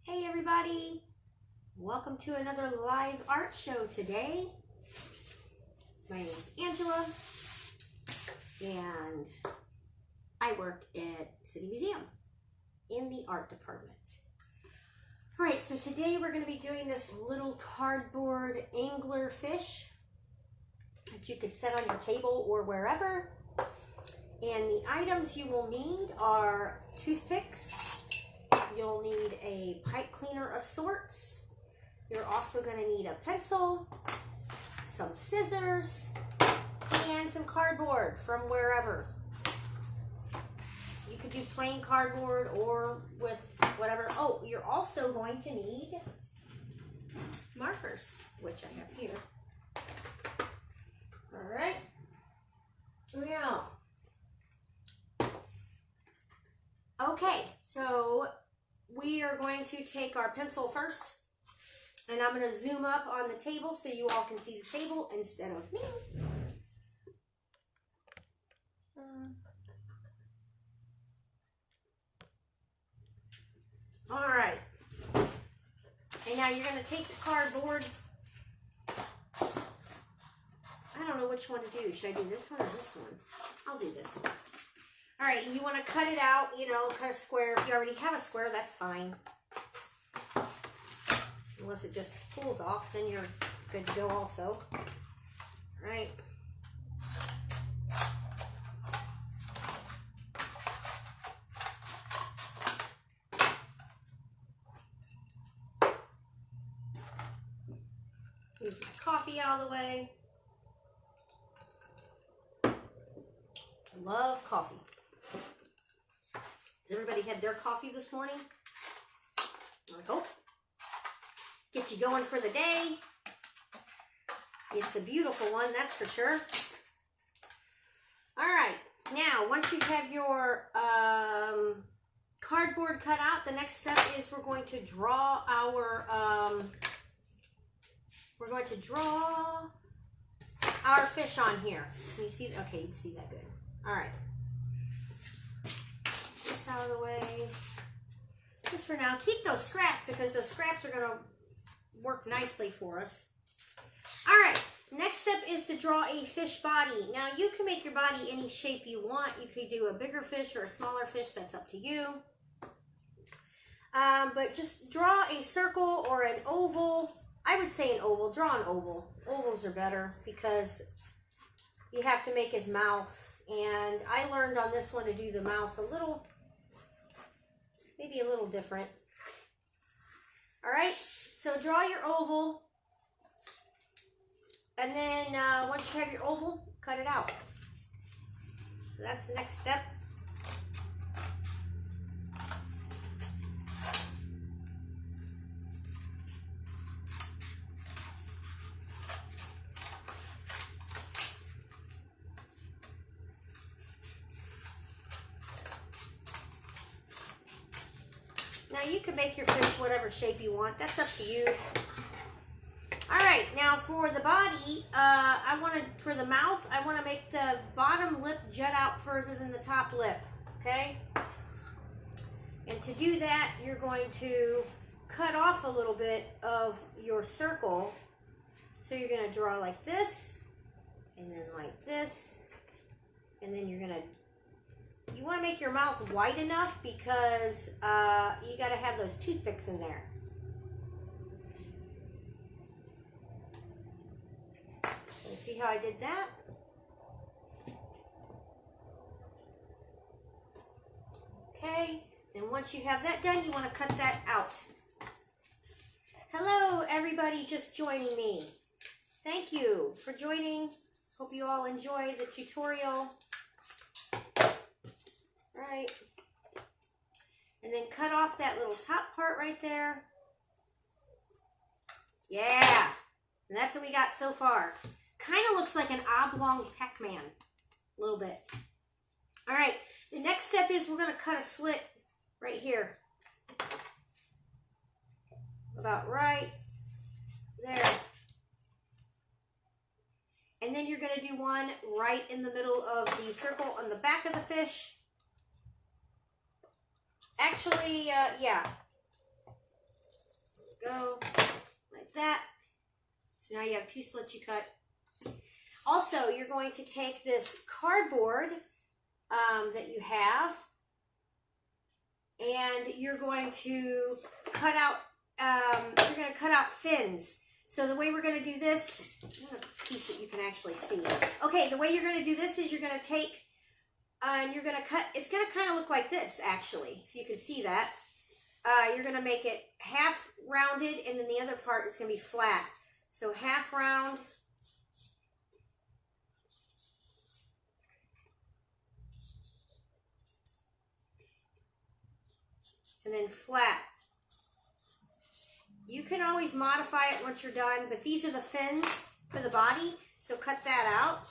Hey everybody, welcome to another live art show today. My name is Angela and I work at City Museum in the art department. Alright, so today we're going to be doing this little cardboard angler fish that you could set on your table or wherever. And the items you will need are toothpicks. You'll need a pipe cleaner of sorts. You're also going to need a pencil, some scissors, and some cardboard from wherever. You could do plain cardboard or with whatever. Oh, you're also going to need markers, which I have here. All right. Now, okay, so we are going to take our pencil first, and I'm going to zoom up on the table so you all can see the table instead of me. All right. And now you're going to take the cardboard. I don't know which one to do. Should I do this one or this one? I'll do this one. All right, and you want to cut it out, you know, kind of square. If you already have a square, that's fine. Unless it just pulls off, then you're good to go also. All right. Move my coffee out of the way. I love coffee. Has everybody had their coffee this morning? I hope. Get you going for the day. It's a beautiful one, that's for sure. All right. Now, once you have your cardboard cut out, the next step is we're going to draw our fish on here. Can you see? Okay, you can see that good. All right. This out of the way. Just for now, keep those scraps because those scraps are going to work nicely for us. All right, next step is to draw a fish body. Now, you can make your body any shape you want. You could do a bigger fish or a smaller fish. That's up to you. But just draw a circle or an oval. I would say an oval. Draw an oval. Ovals are better because you have to make his mouth. And I learned on this one to do the mouth maybe a little different. All right, so draw your oval. And then once you have your oval, cut it out. So that's the next step. Now you can make your fish whatever shape you want. That's up to you. All right, now for the body, for the mouth, I want to make the bottom lip jut out further than the top lip, okay? And to do that, you're going to cut off a little bit of your circle. So you're going to draw like this, and then like this, and then you're going to you want to make your mouth wide enough because you got to have those toothpicks in there. So see how I did that? Okay, then once you have that done, you want to cut that out. Hello, everybody just joining me. Thank you for joining. Hope you all enjoy the tutorial. Right, and then cut off that little top part right there. Yeah, and that's what we got so far. Kind of looks like an oblong Pac-Man, a little bit. All right, the next step is we're going to cut a slit right here. About right there. And then you're going to do one right in the middle of the circle on the back of the fish. Actually, yeah. Go like that. So now you have 2 slits you cut. Also, you're going to take this cardboard that you have, and you're going to cut out. You're going to cut out fins. So the way we're going to do this, I want a piece that you can actually see. Okay, the way you're going to do this is you're going to take, and you're going to cut. It's going to kind of look like this, actually, if you can see that. You're going to make it half rounded, and then the other part is going to be flat. So half round. And then flat. You can always modify it once you're done, but these are the fins for the body, so cut that out.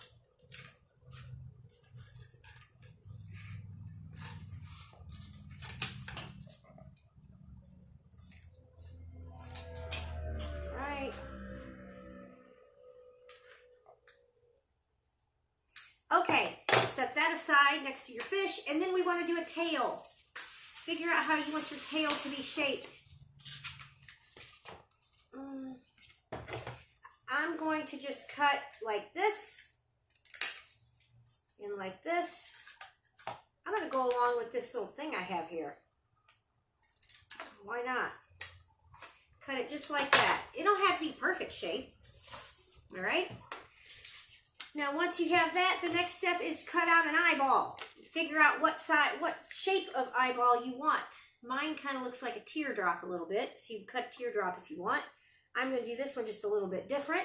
Okay, set that aside next to your fish, and then we want to do a tail. Figure out how you want your tail to be shaped. I'm going to just cut like this and like this. I'm going to go along with this little thing I have here. Why not? Cut it just like that. It don't have to be perfect shape. All right? Now, once you have that, the next step is to cut out an eyeball. Figure out what shape of eyeball you want. Mine kind of looks like a teardrop a little bit, so you can cut teardrop if you want. I'm going to do this one just a little bit different.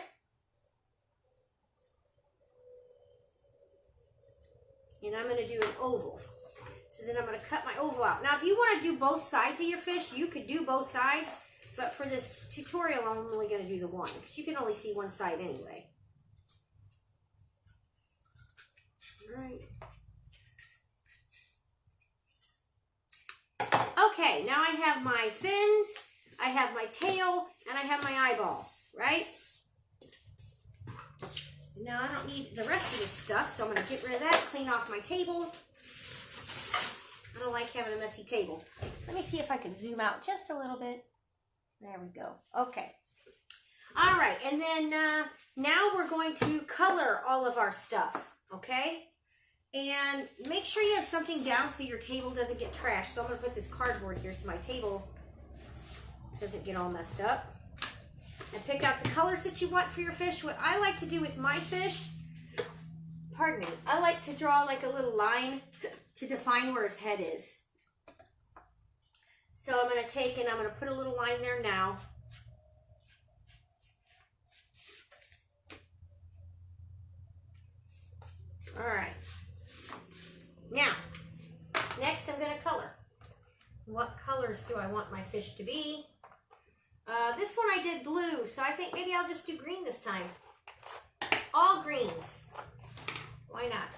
And I'm going to do an oval. So then I'm going to cut my oval out. Now, if you want to do both sides of your fish, you could do both sides. But for this tutorial, I'm only going to do the one, because you can only see one side anyway. All right. Okay, now I have my fins, I have my tail, and I have my eyeball, right? Now I don't need the rest of this stuff, so I'm going to get rid of that, clean off my table. I don't like having a messy table. Let me see if I can zoom out just a little bit. There we go. Okay. All right, and then now we're going to color all of our stuff, okay? And make sure you have something down so your table doesn't get trashed. So I'm going to put this cardboard here so my table doesn't get all messed up. And pick out the colors that you want for your fish. What I like to do with my fish, pardon me, I like to draw like a little line to define where his head is. So I'm going to take and I'm going to put a little line there now. All right. Now, next I'm going to color. What colors do I want my fish to be? This one I did blue, so I think maybe I'll just do green this time. All greens. Why not?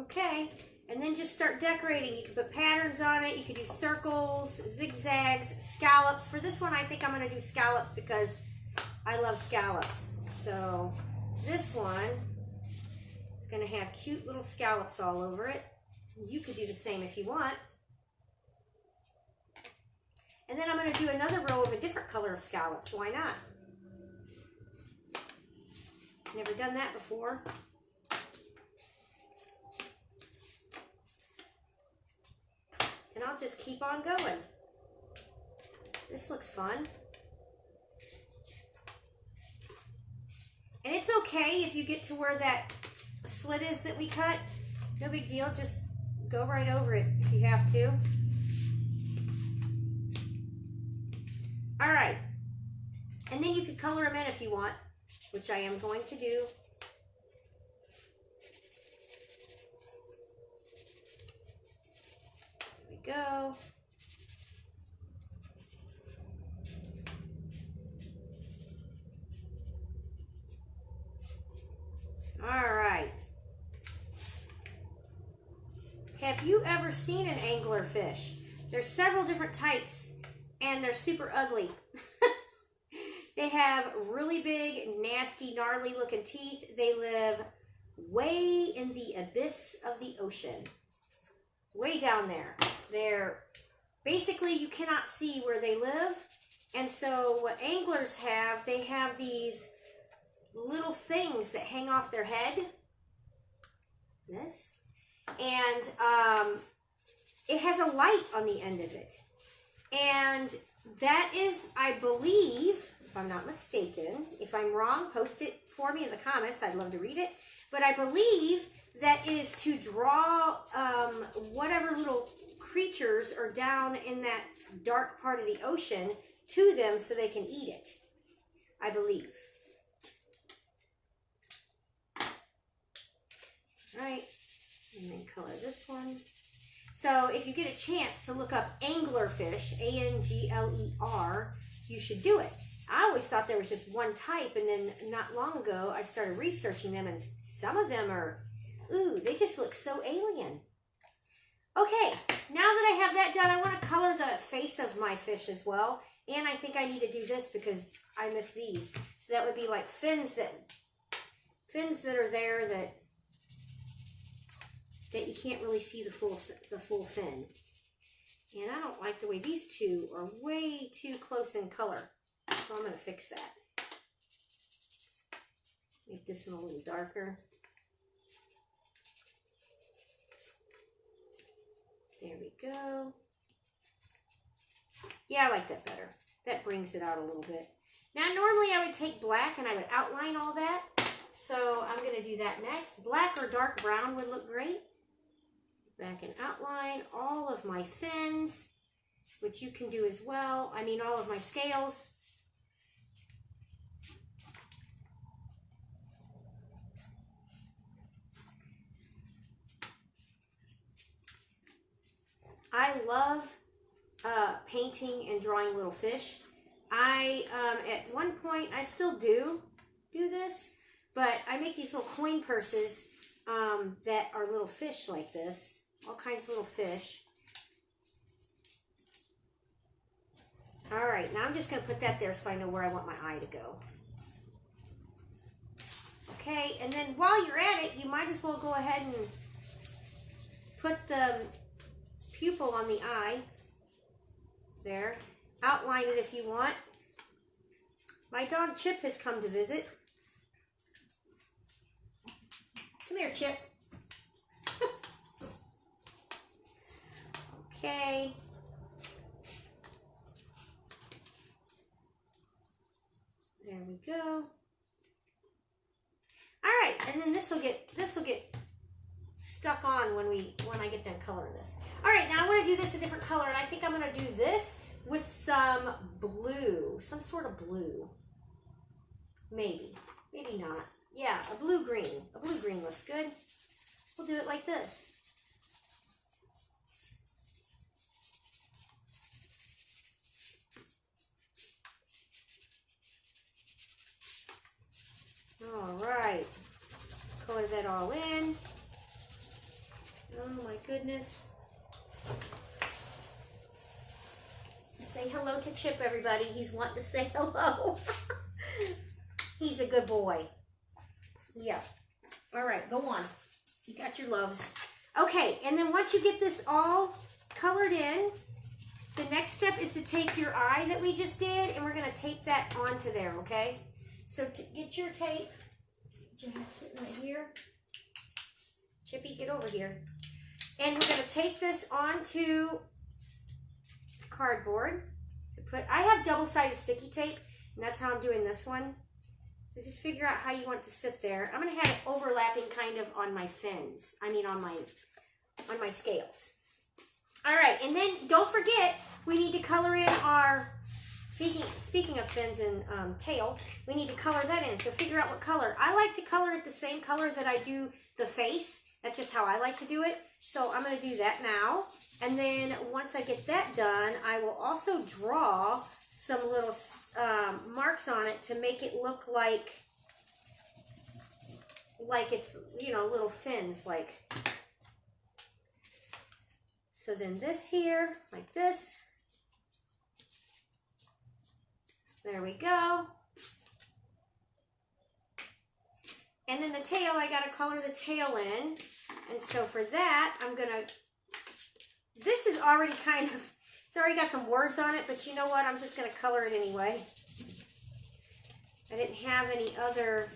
Okay, and then just start decorating. You can put patterns on it. You can do circles, zigzags, scallops. For this one, I think I'm going to do scallops because I love scallops. So this one is going to have cute little scallops all over it. You could do the same if you want. And then I'm going to do another row of a different color of scallops. Why not? Never done that before. And I'll just keep on going. This looks fun. And it's okay if you get to where that slit is that we cut. No big deal. Just go right over it if you have to. All right. And then you could color them in if you want, which I am going to do. There we go. All right. Have you ever seen an anglerfish? There's several different types, and they're super ugly. They have really big, nasty, gnarly looking teeth. They live way in the abyss of the ocean. Way down there. They're basically, you cannot see where they live. And so what anglers have, they have these little things that hang off their head. This. And it has a light on the end of it. And that is, I believe, if I'm not mistaken, if I'm wrong, post it for me in the comments. I'd love to read it. But I believe that it is to draw whatever little creatures are down in that dark part of the ocean to them so they can eat it. I believe. All right. And then color this one. So if you get a chance to look up anglerfish, A-N-G-L-E-R, you should do it. I always thought there was just one type, and then not long ago I started researching them, and some of them are, ooh, they just look so alien. Okay, now that I have that done, I want to color the face of my fish as well, and I think I need to do this because I miss these. So that would be like fins that are there that you can't really see the full fin. And I don't like the way these two are way too close in color. So I'm going to fix that. Make this one a little darker. There we go. Yeah, I like that better. That brings it out a little bit. Now, normally I would take black and I would outline all that. So I'm going to do that next. Black or dark brown would look great. Back and outline all of my fins, which you can do as well. I mean, all of my scales. I love painting and drawing little fish. At one point, I still do this, but I make these little coin purses that are little fish like this. All kinds of little fish. All right, now I'm just going to put that there so I know where I want my eye to go. Okay, and then while you're at it, you might as well go ahead and put the pupil on the eye. There. Outline it if you want. My dog Chip has come to visit. Come here, Chip. Okay. There we go. All right, and then this will get stuck on when I get done coloring this. All right, now I'm going to do this a different color, and I think I'm going to do this with some blue, some sort of blue. Maybe not. Yeah, a blue-green. A blue-green looks good. We'll do it like this. All right, color that all in. Oh my goodness. Say hello to Chip, everybody. He's wanting to say hello. He's a good boy. Yeah. All right, go on. You got your loves. Okay, and then once you get this all colored in, the next step is to take your eye that we just did, and we're going to tape that onto there, okay? So to get your tape, you have sitting right here. Chippy, get over here. And we're going to tape this onto cardboard. So I have double-sided sticky tape, and that's how I'm doing this one. So just figure out how you want it to sit there. I'm going to have it overlapping kind of on my fins. I mean on my scales. All right, and then don't forget, we need to color in our, speaking of fins and tail, we need to color that in. So figure out what color. I like to color it the same color that I do the face. That's just how I like to do it. So I'm going to do that now. And then once I get that done, I will also draw some little marks on it to make it look like it's, you know, little fins, like. So then this here, like this. There we go. And then the tail, I got to color the tail in. And so for that, I'm going to, this is already kind of, it's already got some words on it, but you know what? I'm just going to color it anyway. I didn't have any other.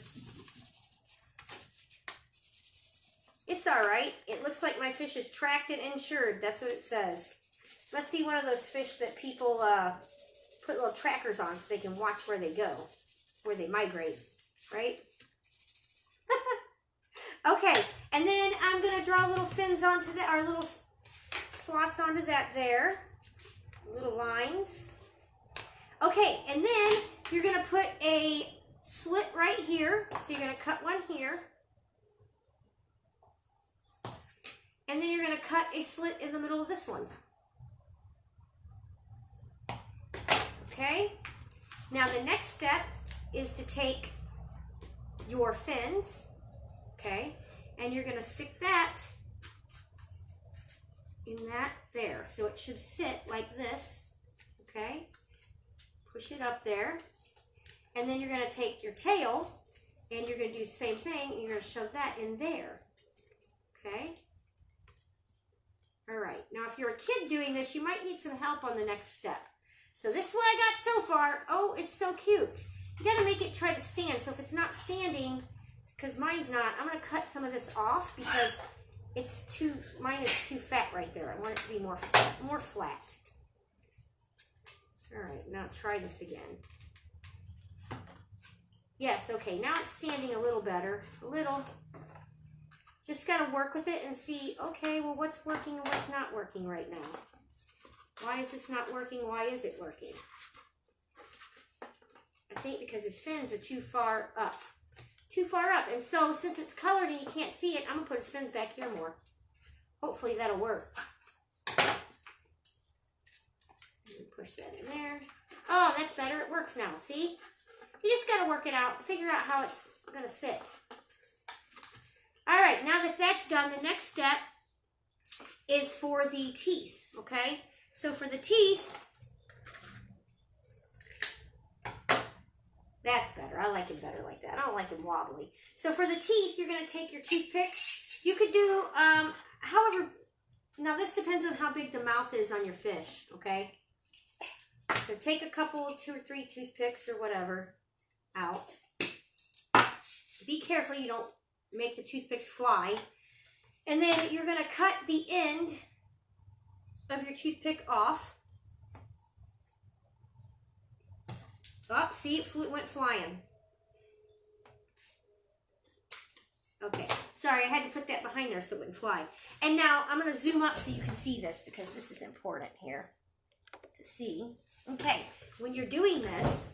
It's all right. It looks like my fish is tracked and insured. That's what it says. Must be one of those fish that people put little trackers on so they can watch where they go, where they migrate, right? Okay, and then I'm going to draw little fins onto that, or little slots onto that there. Little lines. Okay, and then you're going to put a slit right here. So you're going to cut one here. And then you're going to cut a slit in the middle of this one. Okay? Now the next step is to take your fins, okay, and you're going to stick that in that there. So it should sit like this, okay? Push it up there. And then you're going to take your tail and you're going to do the same thing. You're going to shove that in there, okay? All right. Now, if you're a kid doing this, you might need some help on the next step. So this is what I got so far. Oh, it's so cute. You got to make it try to stand. So if it's not standing, because mine's not, I'm going to cut some of this off because it's too, mine is too fat right there. I want it to be more flat. All right, now try this again. Yes, okay, now it's standing a little better. A little. Just got to work with it and see, okay, well, what's working and what's not working right now? Why is this not working? Why is it working? I think because his fins are too far up. Too far up. And so, since it's colored and you can't see it, I'm going to put his fins back here more. Hopefully that'll work. Push that in there. Oh, that's better. It works now. See? You just got to work it out. Figure out how it's going to sit. All right. Now that that's done, the next step is for the teeth. Okay? So for the teeth, that's better. I like it better like that. I don't like it wobbly. So for the teeth, you're going to take your toothpicks. You could do, however, now this depends on how big the mouth is on your fish. Okay? So take a couple, 2 or 3 toothpicks or whatever out. Be careful you don't make the toothpicks fly. And then you're going to cut the end of your toothpick off. Oh, see, it went flying. Okay, sorry, I had to put that behind there so it wouldn't fly. And now I'm going to zoom up so you can see this because this is important here to see. Okay, when you're doing this,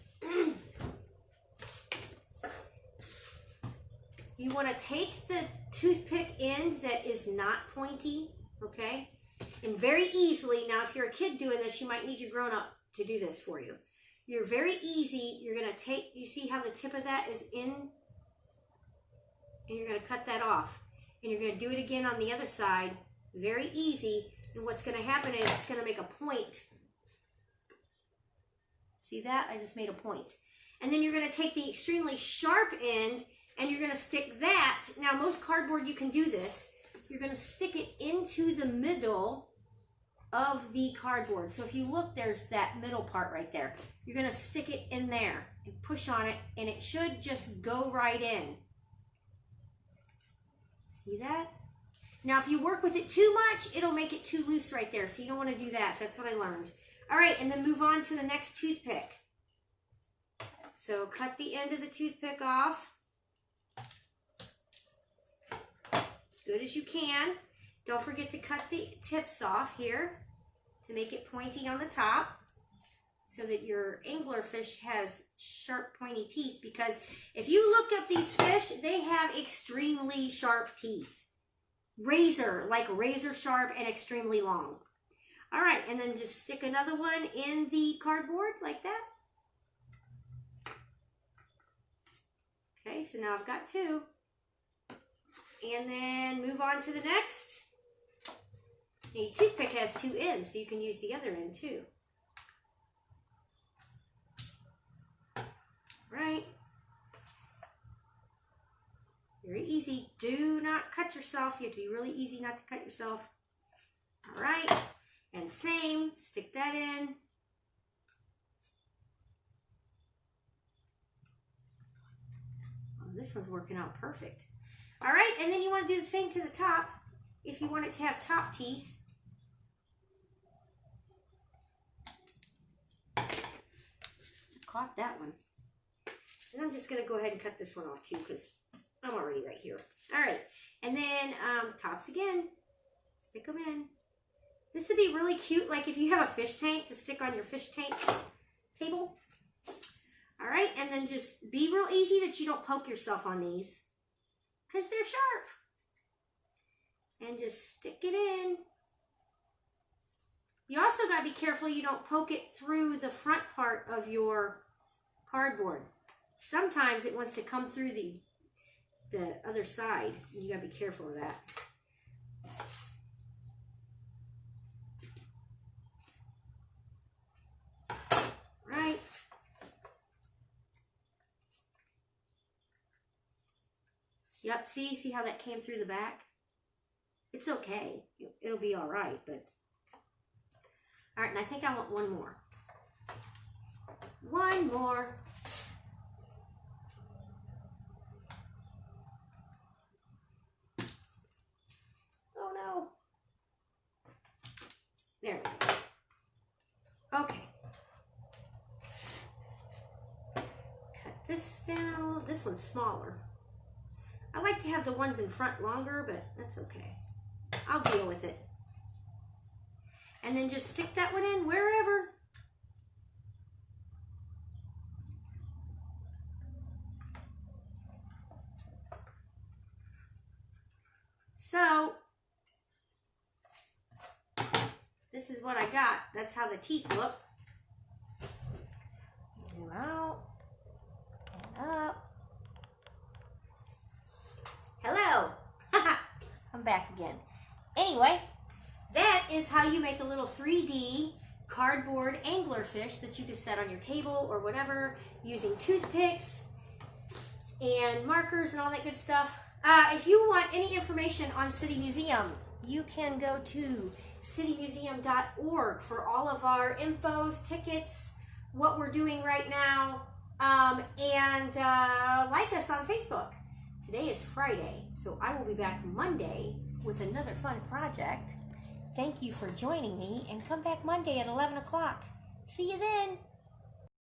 you want to take the toothpick end that is not pointy, okay? And very easily, now if you're a kid doing this, you might need your grown-up to do this for you. You're very easy, you're going to take, you see how the tip of that is in? And you're going to cut that off. And you're going to do it again on the other side, very easy. And what's going to happen is it's going to make a point. See that? I just made a point. And then you're going to take the extremely sharp end and you're going to stick that. Now, most cardboard, you can do this. You're going to stick it into the middle of the cardboard. So if you look, there's that middle part right there. You're going to stick it in there and push on it, and it should just go right in. See that? Now, if you work with it too much, it'll make it too loose right there. So you don't want to do that. That's what I learned. All right, and then move on to the next toothpick. So cut the end of the toothpick off. Good as you can. Don't forget to cut the tips off here to make it pointy on the top so that your anglerfish has sharp, pointy teeth, because if you look up these fish, they have extremely sharp teeth. Like razor sharp and extremely long. All right, and then just stick another one in the cardboard like that. Okay, so now I've got 2. And then move on to the next. Now, your toothpick has 2 ends, so you can use the other end too. Right. Very easy. Do not cut yourself. You have to be really easy not to cut yourself. All right. And same, stick that in. Oh, this one's working out perfect. All right, and then you want to do the same to the top if you want it to have top teeth. Caught that one. And I'm just going to go ahead and cut this one off too because I'm already right here. All right, and then tops again. Stick them in. This would be really cute, like if you have a fish tank to stick on your fish tank table. All right, and then just be real easy that you don't poke yourself on these because they're sharp. And just stick it in. You also got to be careful you don't poke it through the front part of your cardboard. Sometimes it wants to come through the other side. You got to be careful of that. Right. Yep, see how that came through the back? It's okay. It'll be all right, but... All right, and I think I want one more. One more. Oh, no. There we go. Okay. Cut this down. This one's smaller. I like to have the ones in front longer, but that's okay. I'll deal with it. And then just stick that one in wherever. So, this is what I got. That's how the teeth look. Zoom out and up. Hello. I'm back again. Anyway, that is how you make a little 3D cardboard anglerfish that you can set on your table or whatever using toothpicks and markers and all that good stuff. If you want any information on City Museum, you can go to citymuseum.org for all of our infos, tickets, what we're doing right now, and like us on Facebook. Today is Friday, so I will be back Monday with another fun project. Thank you for joining me, and come back Monday at 11 o'clock. See you then.